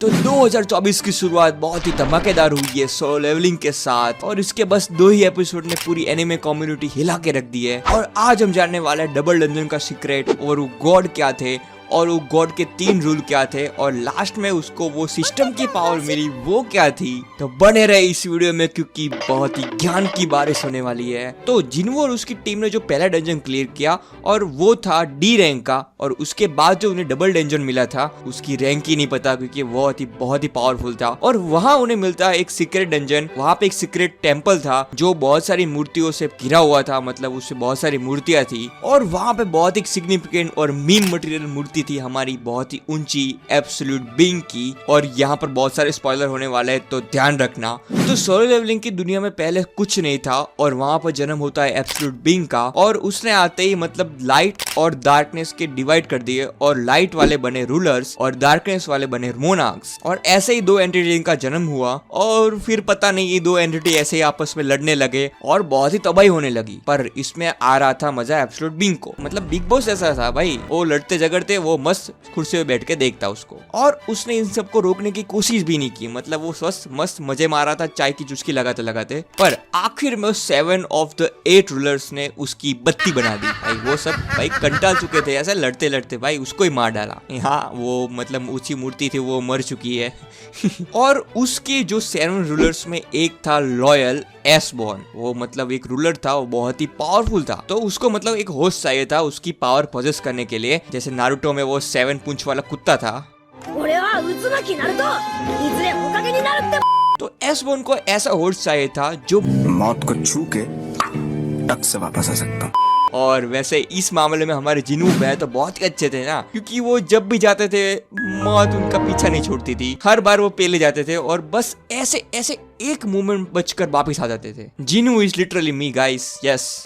तो 2024 की शुरुआत बहुत ही धमाकेदार हुई है सोलो लेवलिंग के साथ, और इसके बस 2 ही एपिसोड ने पूरी एनिमे कम्युनिटी हिला के रख दी है। और आज हम जानने वाले हैं डबल डंजन का सीक्रेट, और वो गॉड क्या थे, और वो गॉड के 3 रूल क्या थे, और लास्ट में उसको वो सिस्टम की पावर मिली वो क्या थी। तो बने रहे इस वीडियो में क्योंकि बहुत ही ज्ञान की बारिश होने वाली है। तो जिन्हो और उसकी टीम ने जो पहला डंजन क्लियर किया और वो था डी रैंक का, और उसके बाद जो उन्हें डबल डंजन मिला था उसकी रैंक ही नहीं पता क्योंकि बहुत ही पावरफुल था। और वहाँ उन्हें मिलता है एक सीक्रेट डंजन, वहाँ पे एक सीक्रेट टेम्पल था जो बहुत सारी मूर्तियों से घिरा हुआ था, मतलब उससे बहुत सारी मूर्तियां थी, और वहाँ पे बहुत ही सिग्निफिकेंट और मीम मटेरियल मूर्ति थी हमारी बहुत ही ऊंची एब्सोल्यूट बीइंग की। और यहाँ पर बहुत सारे स्पॉइलर होने वाले हैं तो ध्यान रखना। तो सोलो लेवलिंग की दुनिया में पहले कुछ नहीं था, और वहाँ पर जन्म होता है एब्सोल्यूट बीइंग का, और उसने आते ही मतलब लाइट और डार्कनेस के डिवाइड कर दिए, और लाइट वाले बने रूलर्स और डार्कनेस वाले बने मोनार्क्स। और ऐसे ही 2 एंटिटी का जन्म हुआ, और फिर पता नहीं ये 2 एंटिटी ऐसे ही आपस में लड़ने लगे और बहुत ही तबाही होने लगी। पर इसमें आ रहा था मजा एब्सोल्यूट बीइंग को, मतलब बिग बॉस ऐसा था भाई, वो लड़ते झगड़ते वो मस्त कुर्सी पे बैठ के देखता उसको, और उसने इन सबको रोकने की कोशिश भी नहीं की, मतलब वो स्वस्थ मस्त मजे मारा था चाय की चुस्की लगाते लगाते। पर आखिर में 7 ऑफ द 8 रूलर्स ने उसकी बत्ती बना दी भाई। वो सब भाई कंटाल चुके थे ऐसे लड़ते लड़ते, भाई उसको ही मार डाला। हाँ वो मतलब ऊंची मूर्ति थी वो मर चुकी है और उसके जो 7 रूलर्स में एक था लॉयल एसबॉर्न, वो मतलब एक रूलर था, वो बहुत ही पावरफुल था। तो उसको मतलब एक होस्ट चाहिए था उसकी पावर पोजेस करने के लिए, जैसे नारुतो में वो 7 पूंछ वाला कुत्ता था। तो एसबॉर्न को ऐसा होस्ट चाहिए था जो मौत को छू के टक से वापस आ सकता। और वैसे इस मामले में हमारे जिनू भाई तो बहुत ही अच्छे थे ना, क्योंकि वो जब भी जाते थे मौत उनका पीछा नहीं छोड़ती थी, हर बार वो पहले जाते थे और बस ऐसे ऐसे एक मूवमेंट बचकर वापस आ जाते थे। Jinu is literally me guys, yes.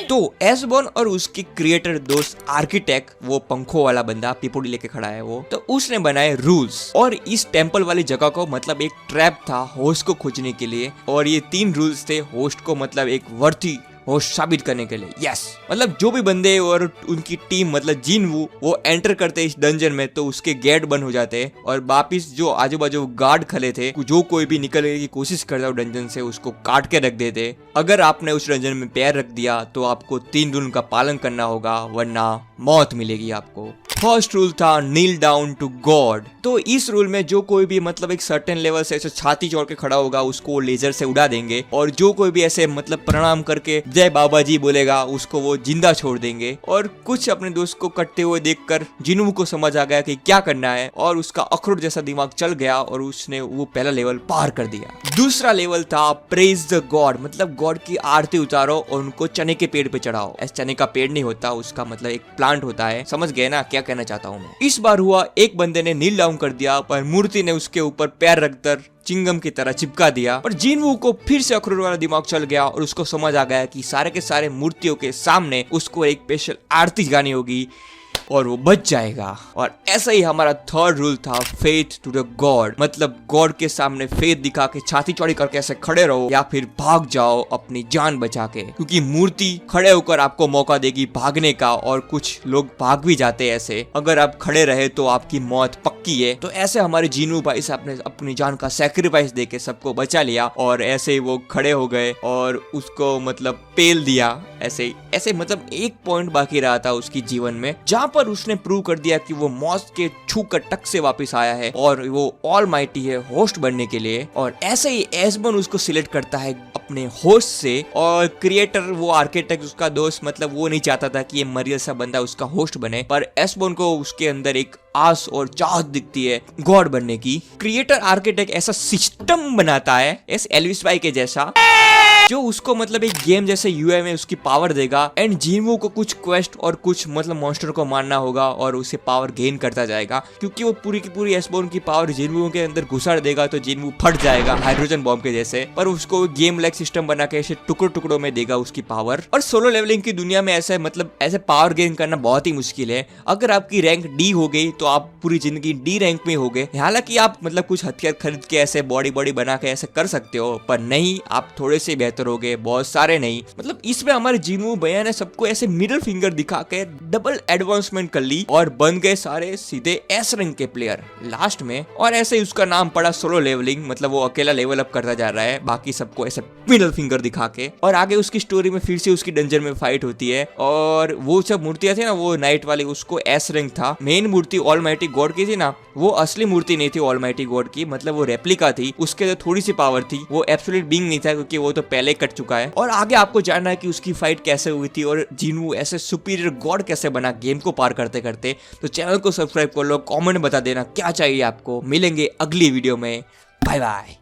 तो एसबॉर्न और उसके क्रिएटर दोस्त आर्किटेक्ट, वो पंखों वाला बंदा पिपोड़ी लेके खड़ा है वो, तो उसने बनाए रूल्स, और इस टेंपल वाली जगह को मतलब एक ट्रैप था होस्ट को खोजने के लिए, और ये 3 रूल्स थे होस्ट को मतलब एक वर्थी होस्ट साबित करने के लिए। यस, मतलब जो भी बंदे और उनकी टीम मतलब जिनवू वो एंटर करते इस डंजन में तो उसके गेट बंद हो जाते, और वापिस जो आजू बाजू गार्ड खड़े थे जो कोई भी निकलने की कोशिश करता है डंजन से उसको काट के रख देते। अगर आपने उस डंजन में पैर रख दिया तो आपको 3 रूल का पालन करना होगा वरना मौत मिलेगी आपको। फर्स्ट रूल था नील डाउन टू गॉड। तो इस रूल में जो कोई भी मतलब एक सर्टेन लेवल से ऐसे छाती जोड़ के खड़ा होगा उसको लेजर से उड़ा देंगे, और जो कोई भी ऐसे मतलब प्रणाम करके जय बाबा जी बोलेगा उसको वो जिंदा छोड़ देंगे। और कुछ अपने दोस्त को कटते हुए देखकर जिनू को समझ आ गया कि क्या करना है, और उसका अखरोट जैसा दिमाग चल गया और उसने वो पहला लेवल पार कर दिया। दूसरा लेवल था प्रेज द गॉड, मतलब गॉड की आरती उतारो और उनको चने के पेड़ पे चढ़ाओ। ऐसे चने का पेड़ नहीं होता, उसका मतलब एक प्लांट होता है, समझ गए ना क्या कहना चाहता हूँ मैं। इस बार हुआ एक बंदे ने नील डाउन कर दिया, पर मूर्ति ने उसके ऊपर पैर रखकर चिंगम की तरह चिपका दिया, और जिनवू को फिर से अखरोट वाला दिमाग चल गया और उसको समझ आ गया कि सारे के सारे मूर्तियों के सामने उसको एक स्पेशल आरती गानी होगी और वो बच जाएगा। और ऐसा ही हमारा थर्ड रूल था फेथ टू द गॉड, मतलब गॉड के सामने फेथ दिखा के छाती चौड़ी करके ऐसे खड़े रहो या फिर भाग जाओ अपनी जान बचा के, क्योंकि मूर्ति खड़े होकर आपको मौका देगी भागने का, और कुछ लोग भाग भी जाते हैं ऐसे। अगर आप खड़े रहे तो आपकी मौत पक्की है। तो ऐसे हमारे जिनू भाई साहब ने अपनी जान का सैक्रिफाइस देके सबको बचा लिया, और ऐसे वो खड़े हो गए और उसको मतलब पेल दिया। ऐसे ऐसे मतलब एक पॉइंट बाकी रहा था उसकी जीवन में जहाँ पर उसने प्रूव कर दिया कि वो मौत के छू कर टक से वापस आया है और वो ऑल माइटी है होस्ट बनने के लिए। और ऐसे ही एसबॉर्न उसको सिलेक्ट करता है अपने होस्ट से, और क्रिएटर वो आर्किटेक्ट उसका दोस्त मतलब वो नहीं चाहता था कि ये मरियल सा बंदा उसका होस्ट बने, पर एसबॉर्न को उसके अंदर एक आस और चाहत दिखती है गॉड बनने की। क्रिएटर आर्किटेक्ट ऐसा सिस्टम बनाता है एस एल्विस भाई के जैसा, जो उसको मतलब एक गेम जैसे यूआई में उसकी पावर देगा, एंड जिनवू को कुछ क्वेस्ट और कुछ मतलब मॉन्स्टर को मारना होगा और उसे पावर गेन करता जाएगा, क्योंकि वो पूरी की पूरी एसबॉर्न की पावर जिनवू के अंदर घुसा देगा तो जिनवू फट जाएगा हाइड्रोजन बॉम्ब के जैसे। पर उसको गेम लाइक सिस्टम बना के ऐसे टुकड़ों टुकड़ों में देगा उसकी पावर। और सोलो लेवलिंग की दुनिया में ऐसे मतलब ऐसे पावर गेन करना बहुत ही मुश्किल है। अगर आपकी रैंक डी हो गई तो आप पूरी जिंदगी डी रैंक में हो गए। हालांकि आप मतलब कुछ हथियार खरीद के ऐसे बॉडी बना के ऐसे कर सकते हो, पर नहीं, आप थोड़े से बेहतर करोगे, बहुत सारे नहीं। मतलब इसमें हमारे जिनवू भैया ने सबको ऐसे मिडिल फिंगर दिखा के डबल एडवांसमेंट कर ली और बन गए सारे सीधे एस रैंक के प्लेयर लास्ट में। और ऐसे ही उसका नाम पड़ा सोलो लेवलिंग, मतलब वो अकेला लेवल अप करता जा रहा है बाकी सबको ऐसे मिडिल फिंगर दिखा के। और आगे उसकी स्टोरी में फिर से उसकी डंजन में फाइट होती है और वो सब मूर्तियां थी ना, वो नाइट वाली, उसको एस रैंक था। मेन मूर्ति ऑलमाइटी गॉड की थी ना, वो असली मूर्ति नहीं थी ऑलमाइटी गॉड की, मतलब वो रेप्लिका थी। उसके तो थोड़ी सी पावर थी, वो एब्सोल्यूट बीइंग नहीं था क्योंकि वो तो पहले कट चुका है। और आगे आपको जानना है कि उसकी फाइट कैसे हुई थी और जिनवू ऐसे सुपीरियर गॉड कैसे बना गेम को पार करते करते। तो चैनल को सब्सक्राइब कर लो, कमेंट बता देना क्या चाहिए आपको। मिलेंगे अगली वीडियो में, बाय बाय।